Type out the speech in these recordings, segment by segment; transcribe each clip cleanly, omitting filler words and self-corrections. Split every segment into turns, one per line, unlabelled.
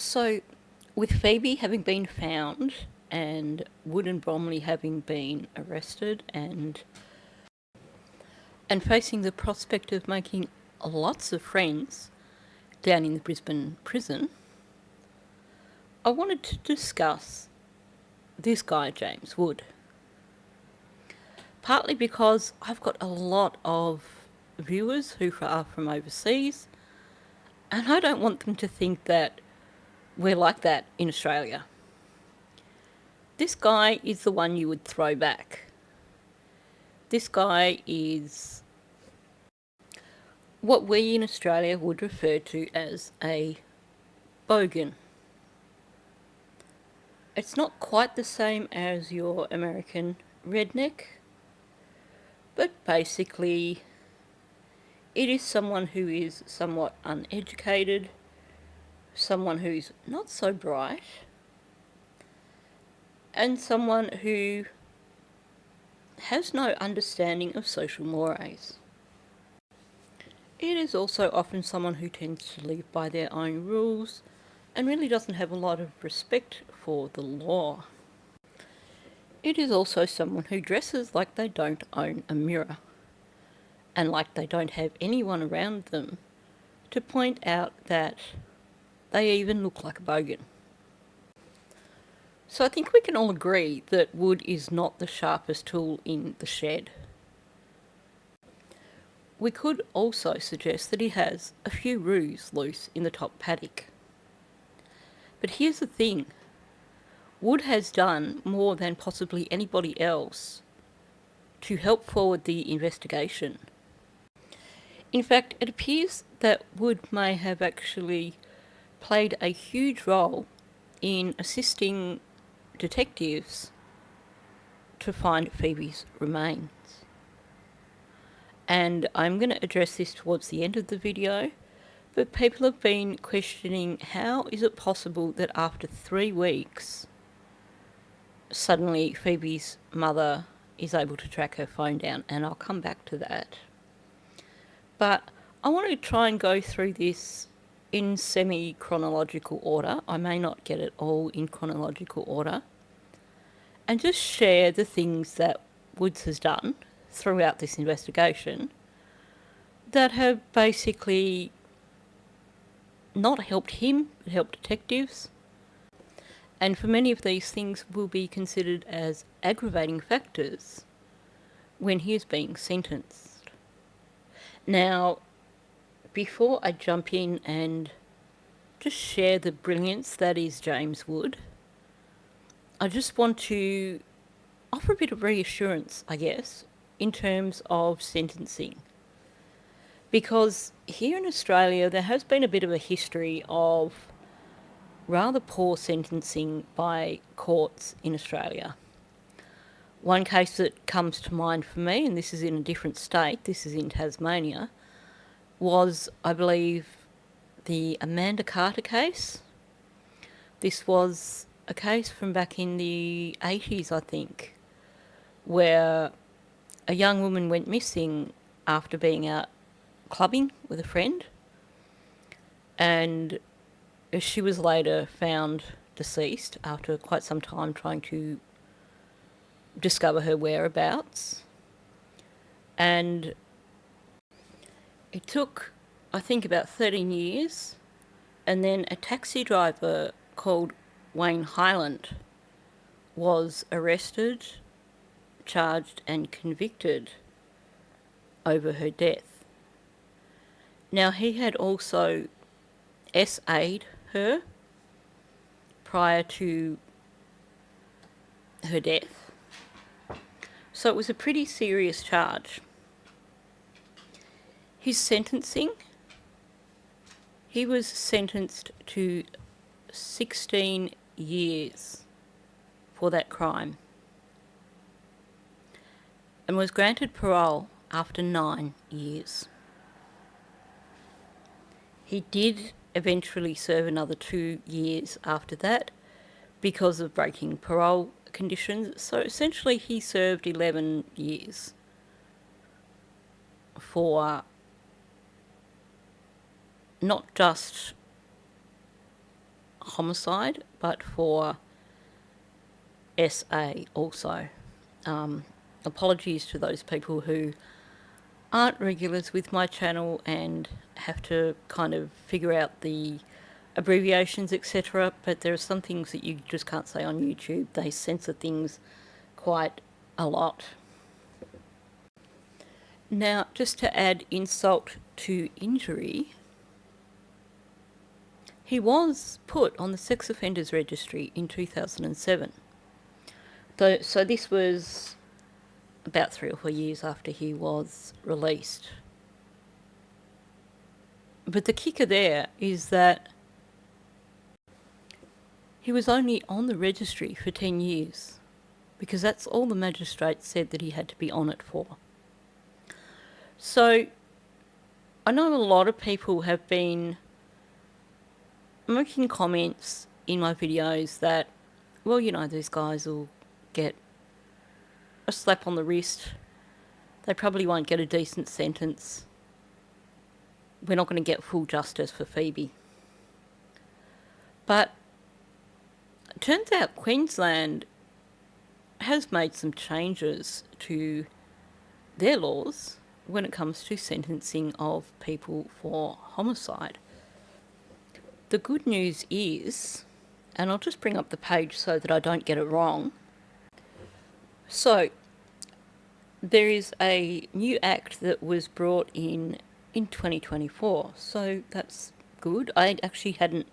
So, with Phoebe having been found and Wood and Bromley having been arrested and facing the prospect of making lots of friends down in the Brisbane prison, I wanted to discuss this guy, James Wood. Partly because I've got a lot of viewers who are from overseas, and I don't want them to think that we're like that in Australia. This guy is the one you would throw back. This guy is what we in Australia would refer to as a bogan. It's not quite the same as your American redneck, but basically it is someone who is somewhat uneducated, someone who's not so bright, and someone who has no understanding of social mores. It is also often someone who tends to live by their own rules and really doesn't have a lot of respect for the law. It is also someone who dresses like they don't own a mirror and like they don't have anyone around them to point out that they even look like a bogan. So I think we can all agree that Wood is not the sharpest tool in the shed. We could also suggest that he has a few roos loose in the top paddock. But here's the thing. Wood has done more than possibly anybody else to help forward the investigation. In fact, it appears that Wood may have actually played a huge role in assisting detectives to find Phoebe's remains. And I'm going to address this towards the end of the video, but people have been questioning how is it possible that after 3 weeks, suddenly Phoebe's mother is able to track her phone down, and I'll come back to that. But I want to try and go through this in semi-chronological order. I may not get it all in chronological order. And just share the things that Woods has done throughout this investigation that have basically not helped him, but helped detectives. And for many of these things will be considered as aggravating factors when he is being sentenced. Now, before I jump in and just share the brilliance that is James Wood, I just want to offer a bit of reassurance, I guess, in terms of sentencing. Because here in Australia, there has been a bit of a history of rather poor sentencing by courts in Australia. One case that comes to mind for me, and this is in a different state, this is in Tasmania, was, I believe, the Amanda Carter case. This was a case from back in the 80s, I think, where a young woman went missing after being out clubbing with a friend, and she was later found deceased after quite some time trying to discover her whereabouts. And it took, I think, about 13 years, and then a taxi driver called Wayne Highland was arrested, charged and convicted over her death. Now, he had also SA'd her prior to her death, so it was a pretty serious charge. His sentencing, he was sentenced to 16 years for that crime and was granted parole after 9 years. He did eventually serve another 2 years after that because of breaking parole conditions. So essentially he served 11 years for not just homicide, but for SA also. Apologies to those people who aren't regulars with my channel and have to kind of figure out the abbreviations, etc. But there are some things that you just can't say on YouTube. They censor things quite a lot. Now, just to add insult to injury, he was put on the sex offenders registry in 2007. So this was about 3 or 4 years after he was released. But the kicker there is that he was only on the registry for 10 years, because that's all the magistrate said that he had to be on it for. So I know a lot of people have been making comments in my videos that, well, you know, these guys will get a slap on the wrist. They probably won't get a decent sentence. We're not going to get full justice for Pheobe. But it turns out Queensland has made some changes to their laws when it comes to sentencing of people for homicide. The good news is, and I'll just bring up the page so that I don't get it wrong. So, there is a new act that was brought in 2024, so that's good. I actually hadn't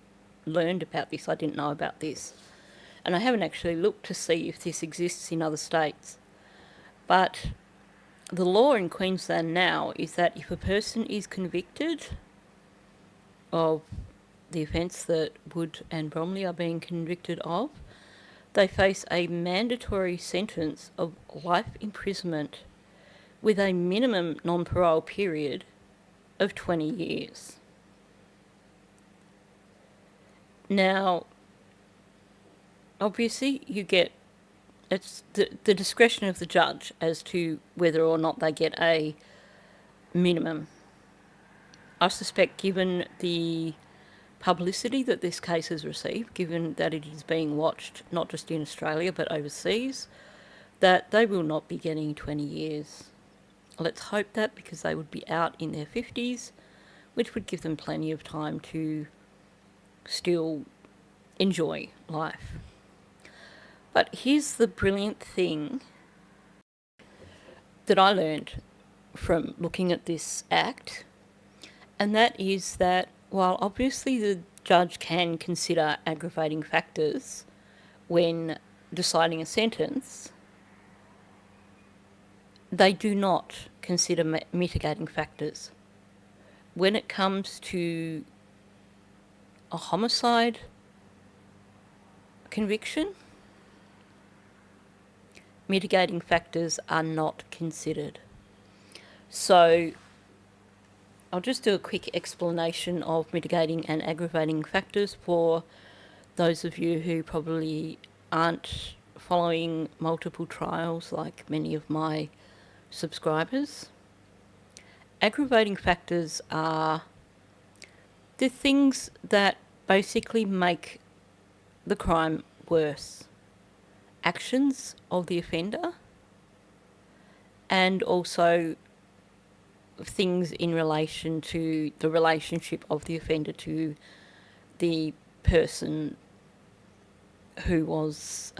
learned about this, I didn't know about this. And I haven't actually looked to see if this exists in other states. But the law in Queensland now is that if a person is convicted of the offence that Wood and Bromley are being convicted of, they face a mandatory sentence of life imprisonment with a minimum non-parole period of 20 years. Now, obviously it's the discretion of the judge as to whether or not they get a minimum. I suspect, given the publicity that this case has received, given that it is being watched not just in Australia but overseas, that they will not be getting 20 years. Let's hope that, because they would be out in their 50s, which would give them plenty of time to still enjoy life. But here's the brilliant thing that I learned from looking at this act, and that is that while obviously the judge can consider aggravating factors when deciding a sentence, they do not consider mitigating factors. When it comes to a homicide conviction, mitigating factors are not considered. So I'll just do a quick explanation of mitigating and aggravating factors for those of you who probably aren't following multiple trials like many of my subscribers. Aggravating factors are the things that basically make the crime worse. Actions of the offender, and also things in relation to the relationship of the offender to the person who was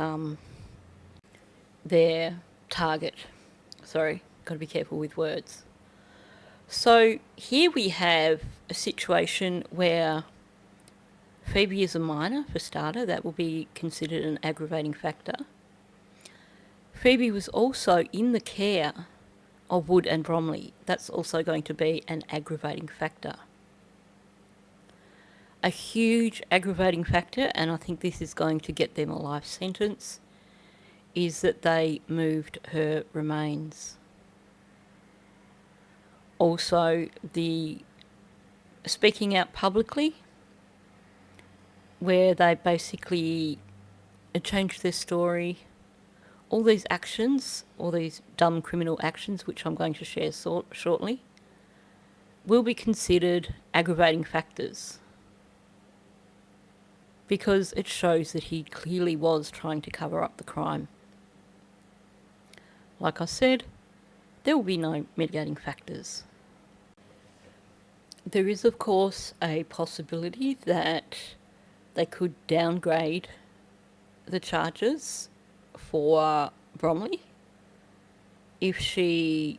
their target. Sorry, got to be careful with words. So here we have a situation where Pheobe is a minor, for starter. That will be considered an aggravating factor. Pheobe was also in the care of Wood and Bromley. That's also going to be an aggravating factor. A huge aggravating factor, and I think this is going to get them a life sentence, is that they moved her remains. Also, the speaking out publicly, where they basically changed their story. All these actions, all these dumb criminal actions, which I'm going to share shortly, will be considered aggravating factors. because it shows that he clearly was trying to cover up the crime. Like I said, there will be no mitigating factors. There is, of course, a possibility that they could downgrade the charges for Bromley if she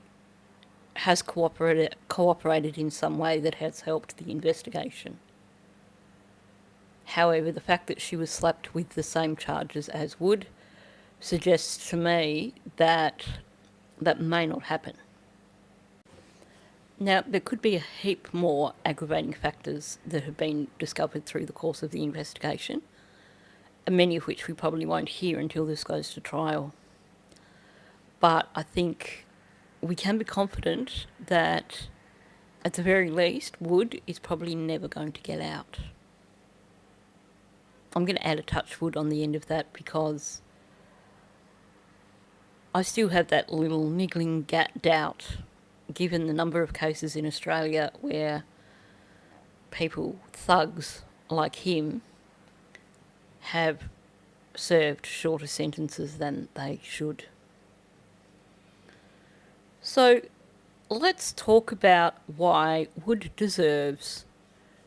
has cooperated in some way that has helped the investigation. However, the fact that she was slapped with the same charges as Wood suggests to me that that may not happen. Now, there could be a heap more aggravating factors that have been discovered through the course of the investigation, and many of which we probably won't hear until this goes to trial. But I think we can be confident that, at the very least, Wood is probably never going to get out. I'm going to add a touch wood on the end of that because I still have that little niggling doubt, given the number of cases in Australia where people, thugs like him, have served shorter sentences than they should. So let's talk about why Wood deserves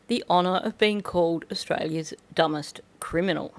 the honour of being called Australia's dumbest criminal.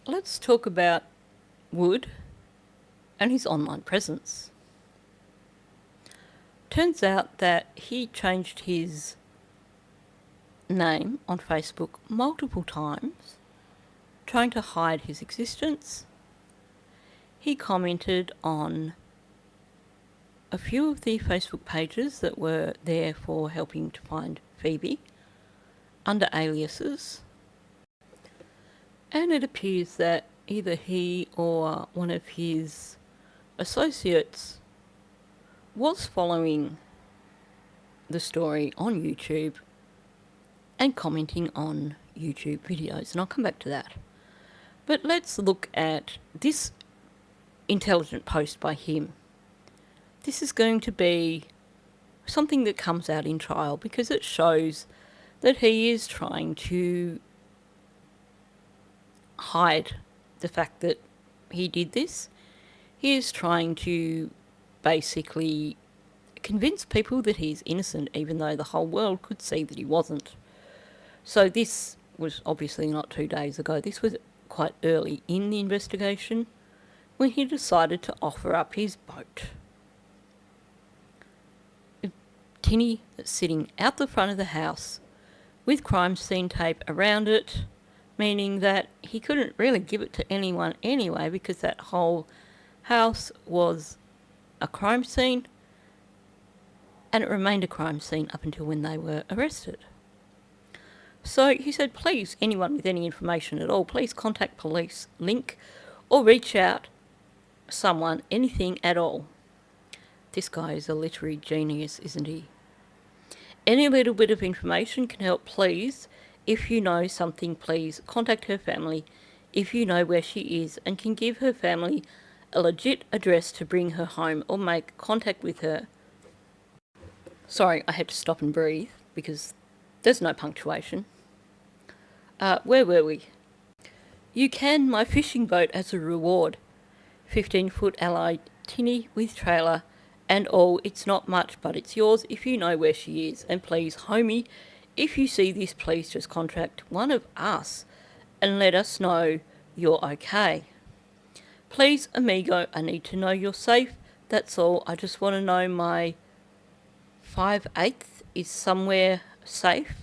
let's talk about Wood and his online presence. Turns out that he changed his name on Facebook multiple times, trying to hide his existence. He commented on a few of the Facebook pages that were there for helping to find Phoebe under aliases. And it appears that either he or one of his associates was following the story on YouTube and commenting on YouTube videos, and I'll come back to that. But let's look at this intelligent post by him. This is going to be something that comes out in trial because it shows that he is trying to hide the fact that he did this. He is trying to basically convince people that he's innocent, even though the whole world could see that he wasn't. So this was obviously not 2 days ago. This was quite early in the investigation when he decided to offer up his boat. A tinny that's sitting out the front of the house with crime scene tape around it, meaning that he couldn't really give it to anyone anyway because that whole house was a crime scene, and it remained a crime scene up until when they were arrested. So he said, please, anyone with any information at all, please contact police, link, or reach out someone, anything at all. This guy is a literary genius, isn't he? Any little bit of information can help, please. If you know something, please contact her family if you know where she is and can give her family a legit address to bring her home or make contact with her. Sorry, I had to stop and breathe because there's no punctuation. Where were we? You can my fishing boat as a reward. 15-foot allied tinny with trailer and all. It's not much, but it's yours if you know where she is. And please, homie, if you see this, please just contact one of us and let us know you're okay. Please, amigo, I need to know you're safe. That's all. I just want to know my 5/8 is somewhere safe.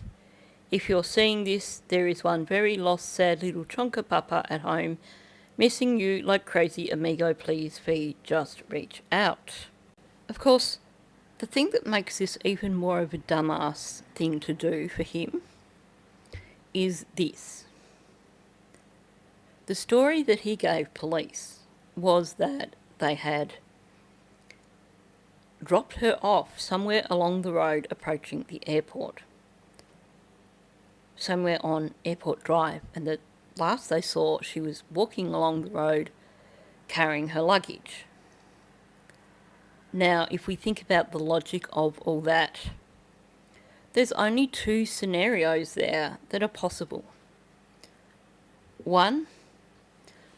If you're seeing this, there is one very lost, sad little chonka papa at home, missing you like crazy, amigo. Please, Fee, just reach out. Of course, the thing that makes this even more of a dumbass thing to do for him is this. The story that he gave police was that they had dropped her off somewhere along the road approaching the airport, somewhere on Airport Drive, and that last they saw she was walking along the road carrying her luggage. Now, if we think about the logic of all that, there's only two scenarios there that are possible. One,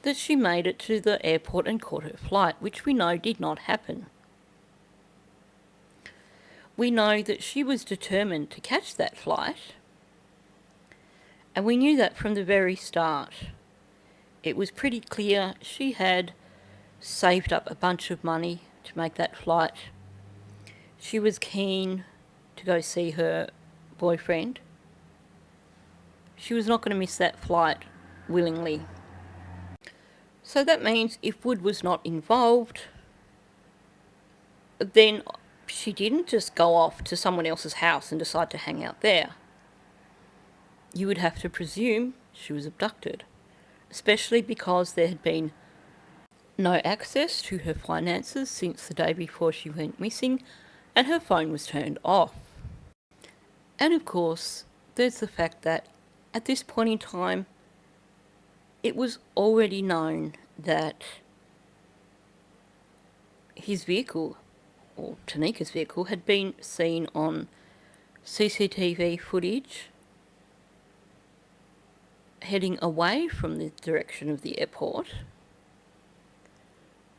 that she made it to the airport and caught her flight, which we know did not happen. We know that she was determined to catch that flight, and we knew that from the very start. It was pretty clear she had saved up a bunch of money to make that flight. She was keen to go see her boyfriend. She was not going to miss that flight willingly. So that means if Wood was not involved, then she didn't just go off to someone else's house and decide to hang out there. You would have to presume she was abducted, especially because there had been no access to her finances since the day before she went missing, and her phone was turned off. And of course, there's the fact that at this point in time, it was already known that his vehicle, or Tanika's vehicle, had been seen on CCTV footage heading away from the direction of the airport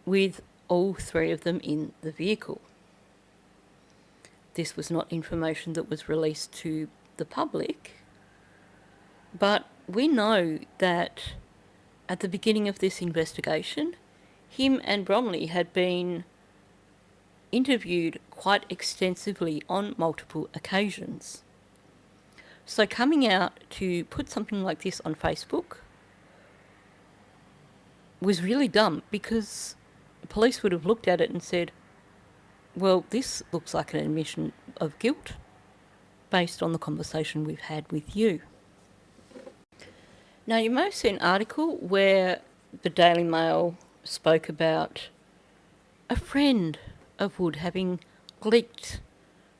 with all three of them in the vehicle. This was not information that was released to the public, but we know that at the beginning of this investigation, him and Bromley had been interviewed quite extensively on multiple occasions. So coming out to put something like this on Facebook was really dumb, because police would have looked at it and said, well, this looks like an admission of guilt based on the conversation we've had with you. Now, you may have seen an article where the Daily Mail spoke about a friend of Wood having leaked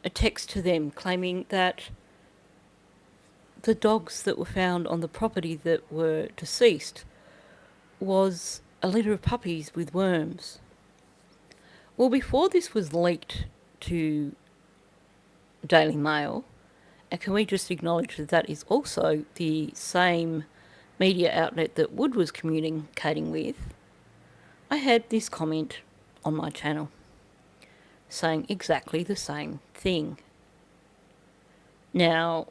a text to them claiming that the dogs that were found on the property that were deceased was a litter of puppies with worms. Well, before this was leaked to Daily Mail, and can we just acknowledge that that is also the same media outlet that Wood was communicating with, I had this comment on my channel saying exactly the same thing. Now,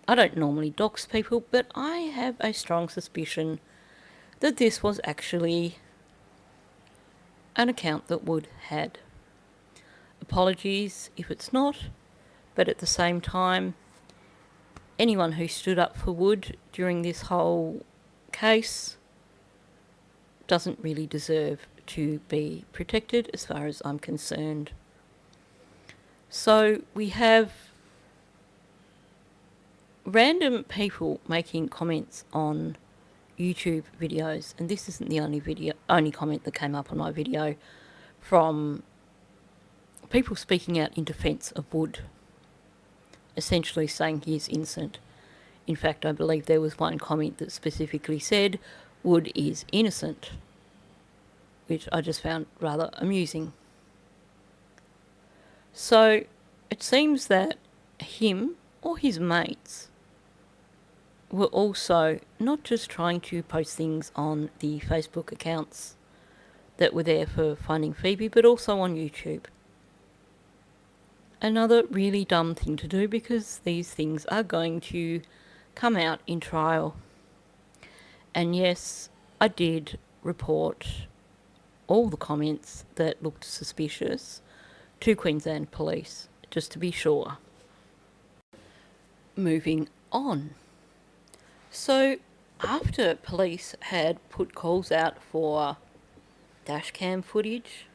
I don't normally dox people, but I have a strong suspicion that this was actually an account that Wood had. Apologies if it's not, but at the same time, anyone who stood up for Wood during this whole case doesn't really deserve to be protected as far as I'm concerned. So we have random people making comments on YouTube videos, and this isn't the only comment that came up on my video, from people speaking out in defence of Wood, essentially saying he is innocent. In fact, I believe there was one comment that specifically said Wood is innocent, which I just found rather amusing. So it seems that him or his mates were also not just trying to post things on the Facebook accounts that were there for finding Phoebe, but also on YouTube. Another really dumb thing to do, because these things are going to come out in trial. And yes, I did report all the comments that looked suspicious to Queensland Police, just to be sure. Moving on. So, after police had put calls out for dashcam footage,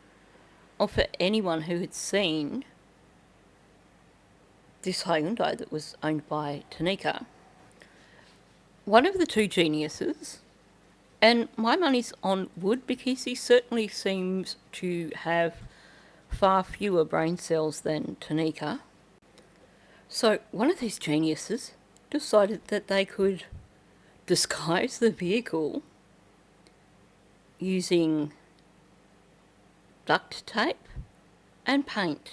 or for anyone who had seen this Hyundai that was owned by Tanika, one of the two geniuses, and my money's on Wood because he certainly seems to have far fewer brain cells than Tanika. So one of these geniuses decided that they could disguise the vehicle using duct tape and paint.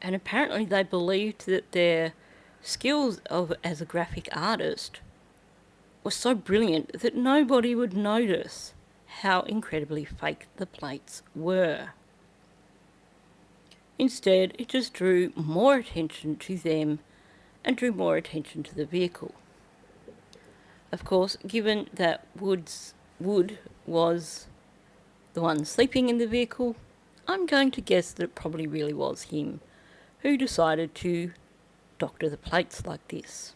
And apparently they believed that their skills as a graphic artist were so brilliant that nobody would notice how incredibly fake the plates were. Instead, it just drew more attention to them and drew more attention to the vehicle. Of course, given that Wood was the one sleeping in the vehicle, I'm going to guess that it probably really was him who decided to doctor the plates like this.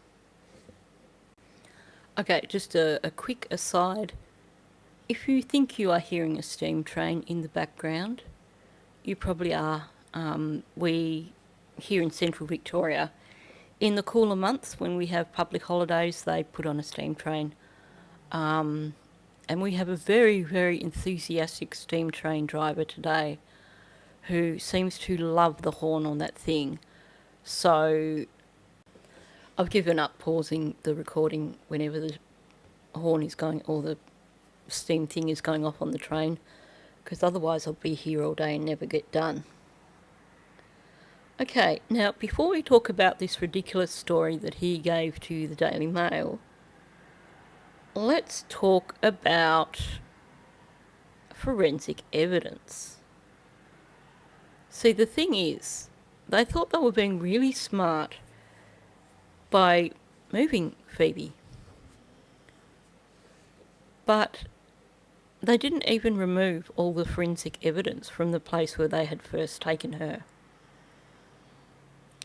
Okay, just a quick aside. If you think you are hearing a steam train in the background, you probably are. We, here in central Victoria, in the cooler months when we have public holidays, they put on a steam train. And we have a very, very enthusiastic steam train driver today who seems to love the horn on that thing. So I've given up pausing the recording whenever the horn is going, or the steam thing is going off on the train, because otherwise I'll be here all day and never get done. Okay, now before we talk about this ridiculous story that he gave to the Daily Mail, let's talk about forensic evidence. See, the thing is, they thought they were being really smart by moving Phoebe. But they didn't even remove all the forensic evidence from the place where they had first taken her,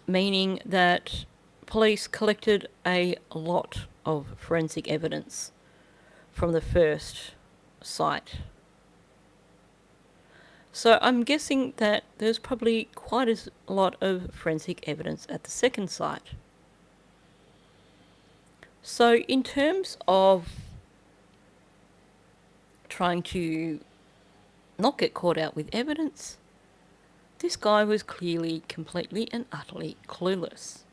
meaning that police collected a lot of forensic evidence from the first site. So I'm guessing that there's probably quite a lot of forensic evidence at the second site. So in terms of trying to not get caught out with evidence, this guy was clearly completely and utterly clueless.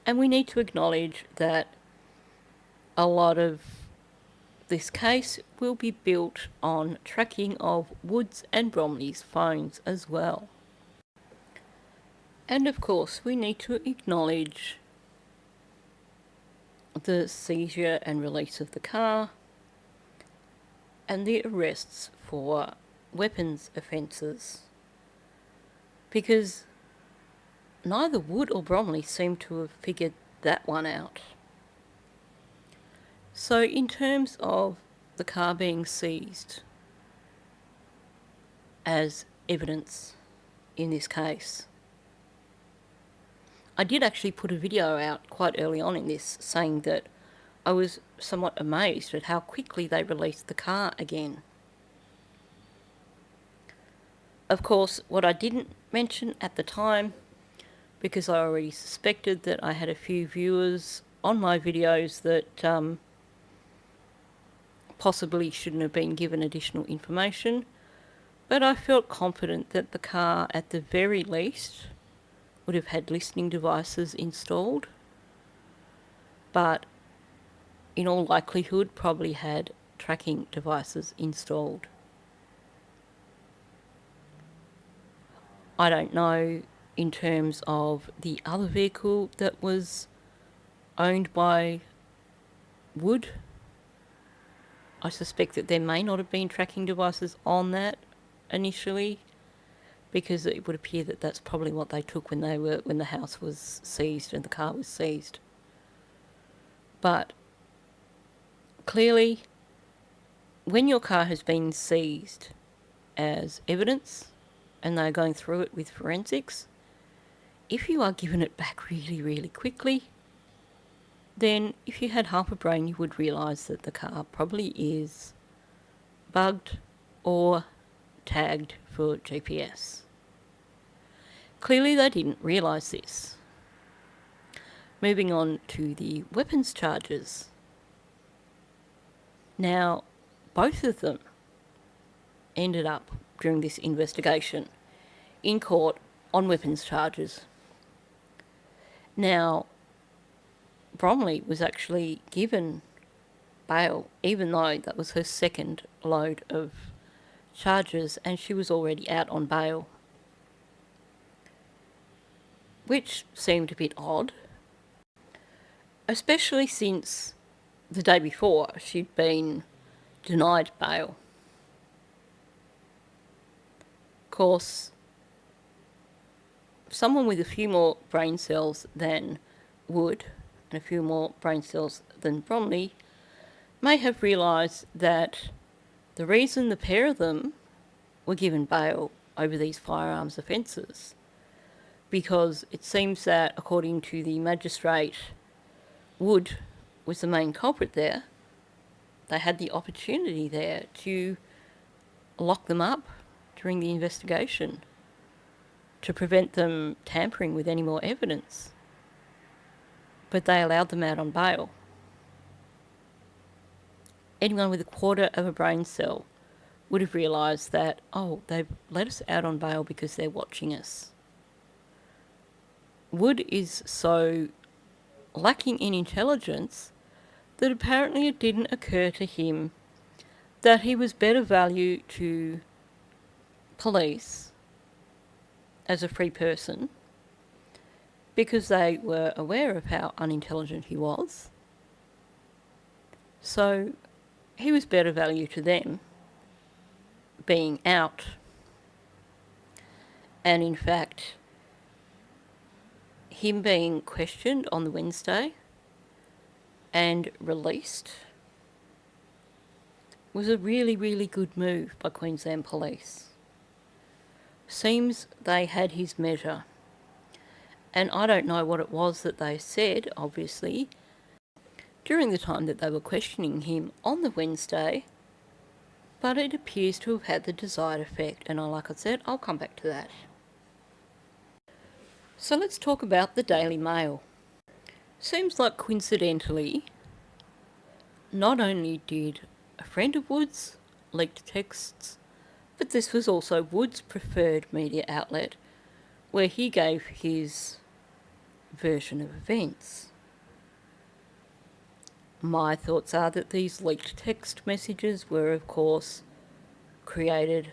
And we need to acknowledge that a lot of this case will be built on tracking of Woods and Bromley's phones as well. And of course, we need to acknowledge the seizure and release of the car and the arrests for weapons offences, because neither Wood or Bromley seem to have figured that one out. So in terms of the car being seized as evidence in this case, I did actually put a video out quite early on in this saying that I was somewhat amazed at how quickly they released the car again. Of course, what I didn't mention at the time, because I already suspected that I had a few viewers on my videos that possibly shouldn't have been given additional information, but I felt confident that the car at the very least would have had listening devices installed, but in all likelihood probably had tracking devices installed. I don't know in terms of the other vehicle that was owned by Wood. I suspect that there may not have been tracking devices on that initially, because it would appear that that's probably what they took when the house was seized and the car was seized. But clearly, when your car has been seized as evidence and they're going through it with forensics, if you are given it back really, really quickly, then if you had half a brain, you would realise that the car probably is bugged or tagged for GPS. Clearly they didn't realise this. Moving on to the weapons charges. Now, both of them ended up during this investigation in court on weapons charges. Now, Bromley was actually given bail, even though that was her second load of charges and she was already out on bail, which seemed a bit odd, especially since the day before she'd been denied bail. Of course, someone with a few more brain cells than Wood and a few more brain cells than Bromley may have realised that the reason the pair of them were given bail over these firearms offences, because it seems that, according to the magistrate, Wood was the main culprit there. They had the opportunity there to lock them up during the investigation to prevent them tampering with any more evidence, but they allowed them out on bail. Anyone with a quarter of a brain cell would have realised that, oh, they've let us out on bail because they're watching us. Wood is so lacking in intelligence that apparently it didn't occur to him that he was better value to police as a free person, because they were aware of how unintelligent he was. So he was better value to them being out. And in fact, him being questioned on the Wednesday and released was a really, really good move by Queensland Police. Seems they had his measure. And I don't know what it was that they said, obviously, during the time that they were questioning him on the Wednesday, but it appears to have had the desired effect, and like I said, I'll come back to that. So let's talk about the Daily Mail. Seems like coincidentally, not only did a friend of Wood's leak texts, but this was also Wood's preferred media outlet, where he gave his version of events. My thoughts are that these leaked text messages were, of course, created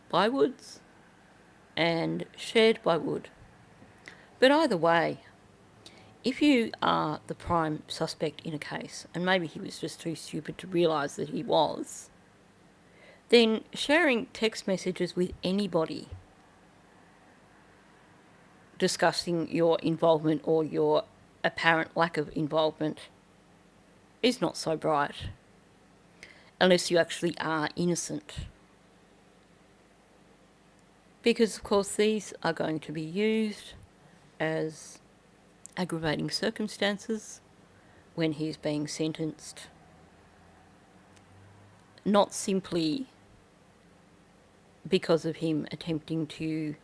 by Woods and shared by Wood. But either way, if you are the prime suspect in a case, and maybe he was just too stupid to realise that he was, then sharing text messages with anybody discussing your involvement or your apparent lack of involvement is not so bright, unless you actually are innocent. Because, of course, these are going to be used as aggravating circumstances when he's being sentenced. Not simply because of him attempting to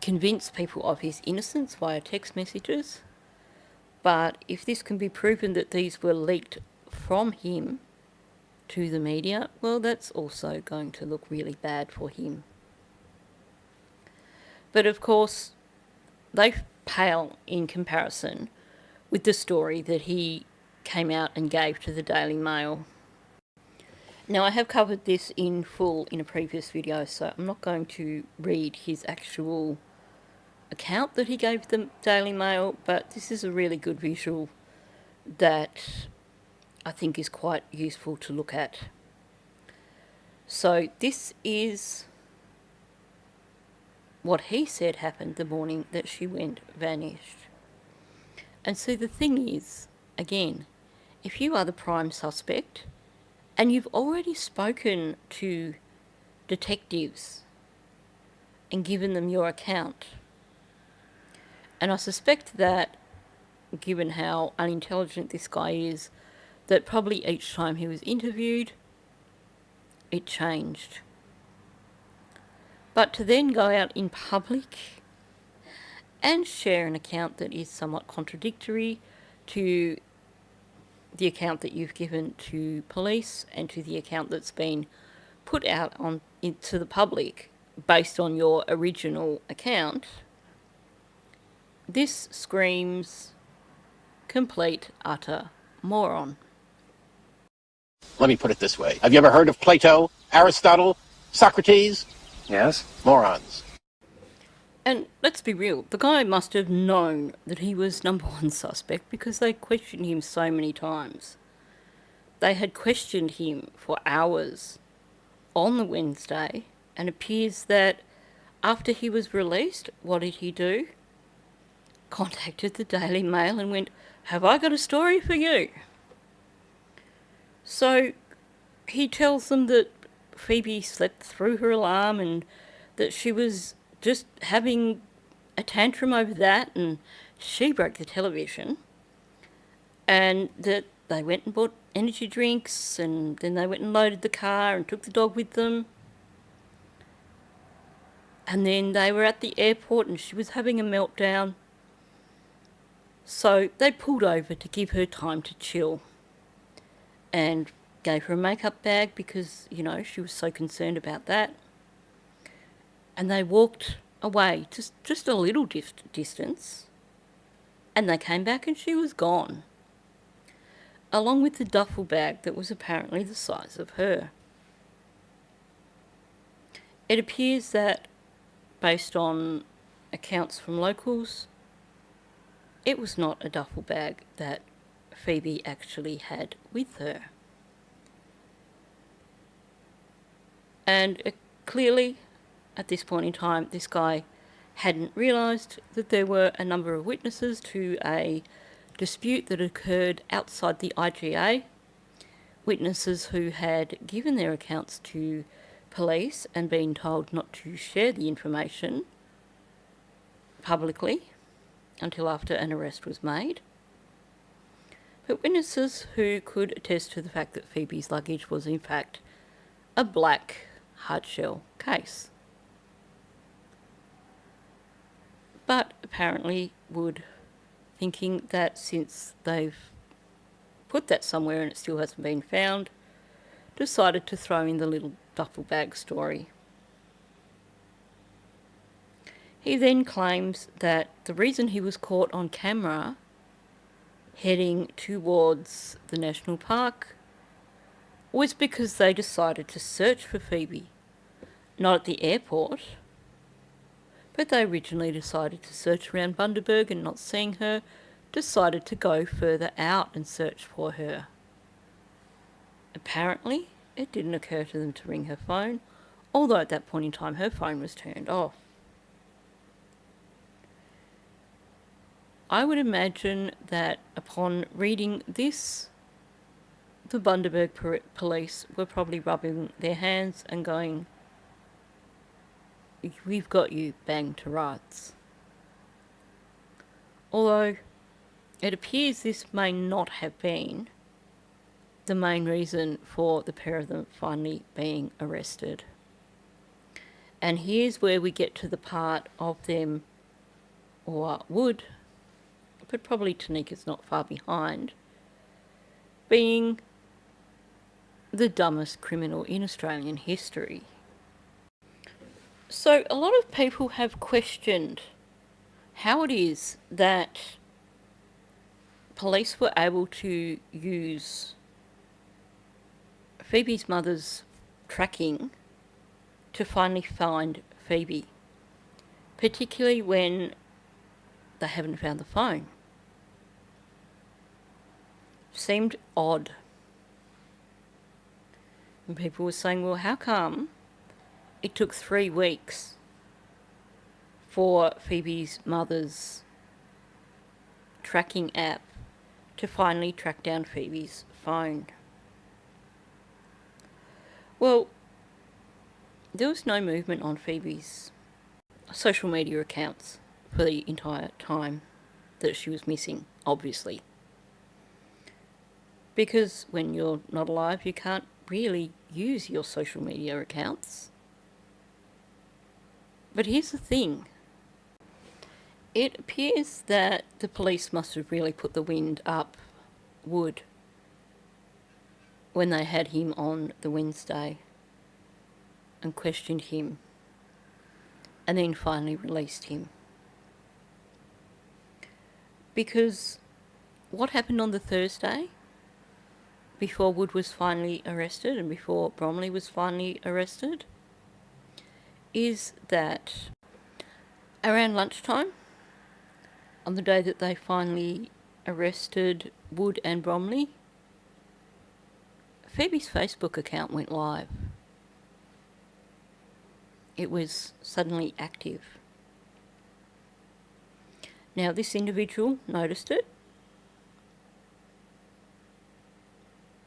convince people of his innocence via text messages, but if this can be proven that these were leaked from him to the media, well, that's also going to look really bad for him. But of course, they pale in comparison with the story that he came out and gave to the Daily Mail. Now, I have covered this in full in a previous video, so I'm not going to read his actual account that he gave the Daily Mail, but this is a really good visual that I think is quite useful to look at. So this is what he said happened the morning that she went vanished. And so the thing is, again, if you are the prime suspect and you've already spoken to detectives and given them your account, and I suspect that, given how unintelligent this guy is, that probably each time he was interviewed, it changed. But to then go out in public and share an account that is somewhat contradictory to the account that you've given to police and to the account that's been put out into the public based on your original account, this screams complete, utter moron.
Let me put it this way. Have you ever heard of Plato, Aristotle, Socrates?
Yes?
Morons.
And let's be real, the guy must have known that he was number one suspect because they questioned him so many times. They had questioned him for hours on the Wednesday, and it appears that after he was released, what did he do? Contacted the Daily Mail and went, "Have I got a story for you?" So he tells them that Phoebe slept through her alarm and that she was just having a tantrum over that and she broke the television, and that they went and bought energy drinks and then they went and loaded the car and took the dog with them. And then they were at the airport and she was having a meltdown. So they pulled over to give her time to chill and gave her a makeup bag because, you know, she was so concerned about that. And they walked away just a little distance, and they came back and she was gone, along with the duffel bag that was apparently the size of her. It appears that, based on accounts from locals, it was not a duffel bag that Phoebe actually had with her. And clearly, at this point in time, this guy hadn't realised that there were a number of witnesses to a dispute that occurred outside the IGA. Witnesses who had given their accounts to police and been told not to share the information publicly until after an arrest was made. But witnesses who could attest to the fact that Phoebe's luggage was in fact a black hardshell case. But apparently Wood, thinking that since they've put that somewhere and it still hasn't been found, decided to throw in the little duffel bag story. He then claims that the reason he was caught on camera heading towards the national park was because they decided to search for Phoebe, not at the airport, but they originally decided to search around Bundaberg and not seeing her, decided to go further out and search for her. Apparently, it didn't occur to them to ring her phone, although at that point in time her phone was turned off. I would imagine that upon reading this, the Bundaberg police were probably rubbing their hands and going, "We've got you banged to rights." Although it appears this may not have been the main reason for the pair of them finally being arrested. And here's where we get to the part of them, or Wood, but probably Tanika's not far behind, being the dumbest criminal in Australian history. So a lot of people have questioned how it is that police were able to use Phoebe's mother's tracking to finally find Phoebe, particularly when they haven't found the phone. Seemed odd. And people were saying, well, how come it took 3 weeks for Phoebe's mother's tracking app to finally track down Phoebe's phone? Well, there was no movement on Phoebe's social media accounts for the entire time that she was missing, obviously. Because when you're not alive, you can't really use your social media accounts. But here's the thing. It appears that the police must have really put the wind up Wood when they had him on the Wednesday and questioned him and then finally released him. Because what happened on the Thursday, before Wood was finally arrested and before Bromley was finally arrested, is that around lunchtime, on the day that they finally arrested Wood and Bromley, Phoebe's Facebook account went live. It was suddenly active. Now, this individual noticed it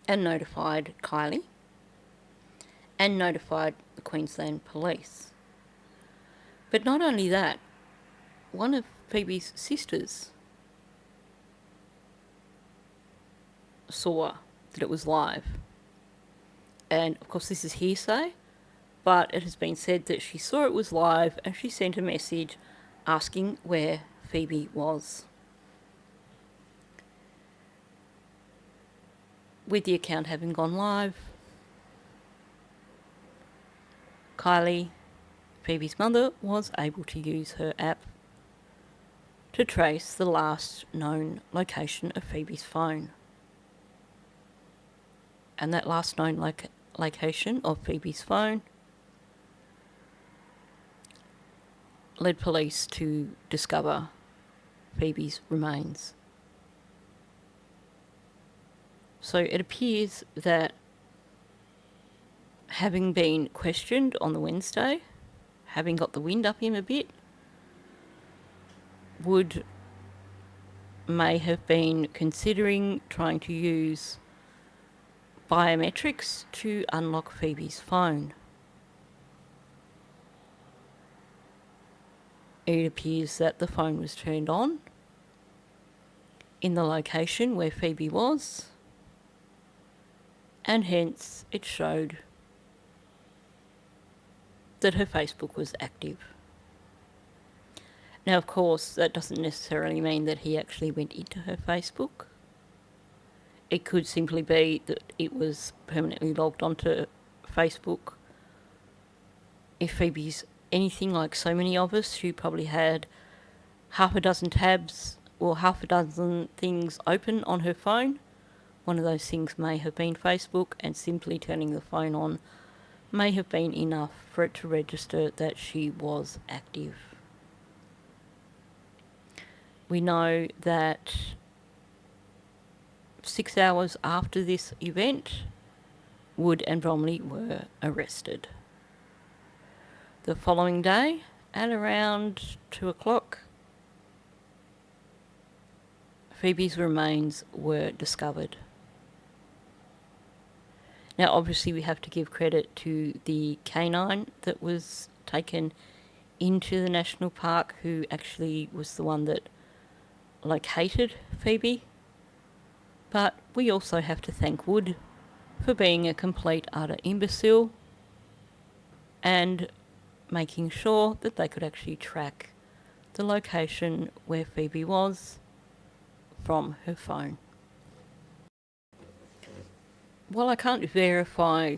and notified Kylie and notified the Queensland police. But not only that, one of Phoebe's sisters saw that it was live. And of course this is hearsay, but it has been said that she saw it was live and she sent a message asking where Phoebe was. With the account having gone live, Kylie, Phoebe's mother, was able to use her app to trace the last known location of Phoebe's phone. And that last known location of Phoebe's phone led police to discover Phoebe's remains. So it appears that, having been questioned on the Wednesday, having got the wind up him a bit, Wood may have been considering trying to use biometrics to unlock Phoebe's phone. It appears that the phone was turned on in the location where Phoebe was, and hence it showed that her Facebook was active. Now, of course, that doesn't necessarily mean that he actually went into her Facebook. It could simply be that it was permanently logged onto Facebook. If Phoebe's anything like so many of us, she probably had half a dozen tabs or half a dozen things open on her phone. One of those things may have been Facebook, and simply turning the phone on may have been enough for it to register that she was active. We know that 6 hours after this event, Wood and Bromley were arrested. The following day, at around 2 o'clock, Phoebe's remains were discovered. Now, obviously, we have to give credit to the canine that was taken into the national park, who actually was the one that located Phoebe. But we also have to thank Wood for being a complete utter imbecile and making sure that they could actually track the location where Phoebe was from her phone. While I can't verify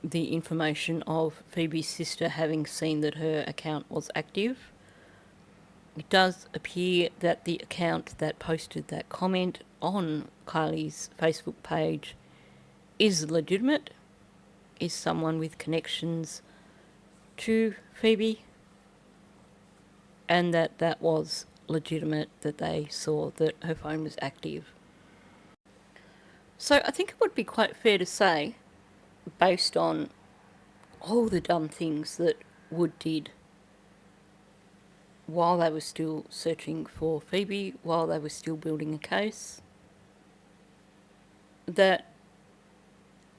the information of Phoebe's sister having seen that her account was active, it does appear that the account that posted that comment on Kylie's Facebook page is legitimate, is someone with connections to Phoebe, and that was legitimate, that they saw that her phone was active. So I think it would be quite fair to say, based on all the dumb things that Wood did while they were still searching for Phoebe, while they were still building a case, that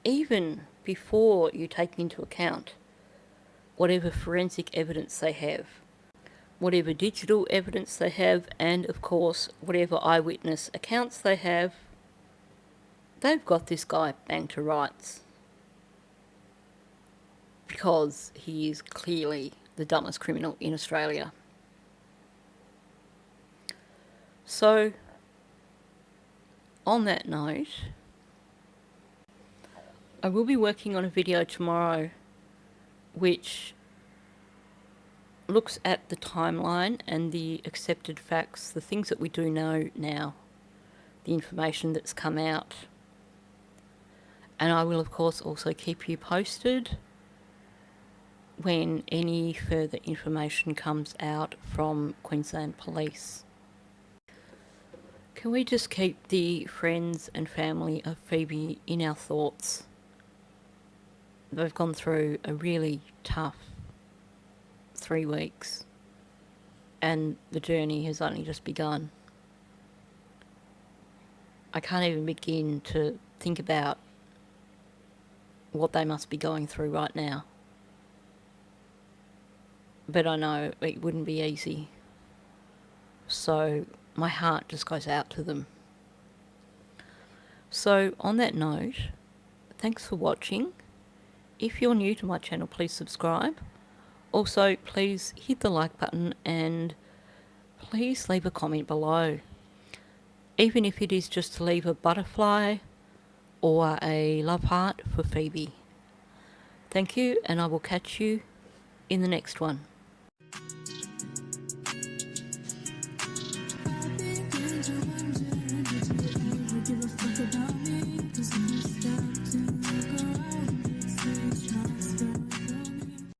even before you take into account whatever forensic evidence they have, whatever digital evidence they have, and of course whatever eyewitness accounts they have, they've got this guy banged to rights. Because he is clearly the dumbest criminal in Australia. So, on that note, I will be working on a video tomorrow which looks at the timeline and the accepted facts, the things that we do know now, the information that's come out. And I will, of course, also keep you posted when any further information comes out from Queensland Police. Can we just keep the friends and family of Phoebe in our thoughts? They've gone through a really tough 3 weeks, and the journey has only just begun. I can't even begin to think about what they must be going through right now. But I know it wouldn't be easy. So my heart just goes out to them. So on that note, thanks for watching. If you're new to my channel, please subscribe. Also, please hit the like button and please leave a comment below. Even if it is just to leave a butterfly or a love heart for Phoebe. Thank you, and I will catch you in the next one.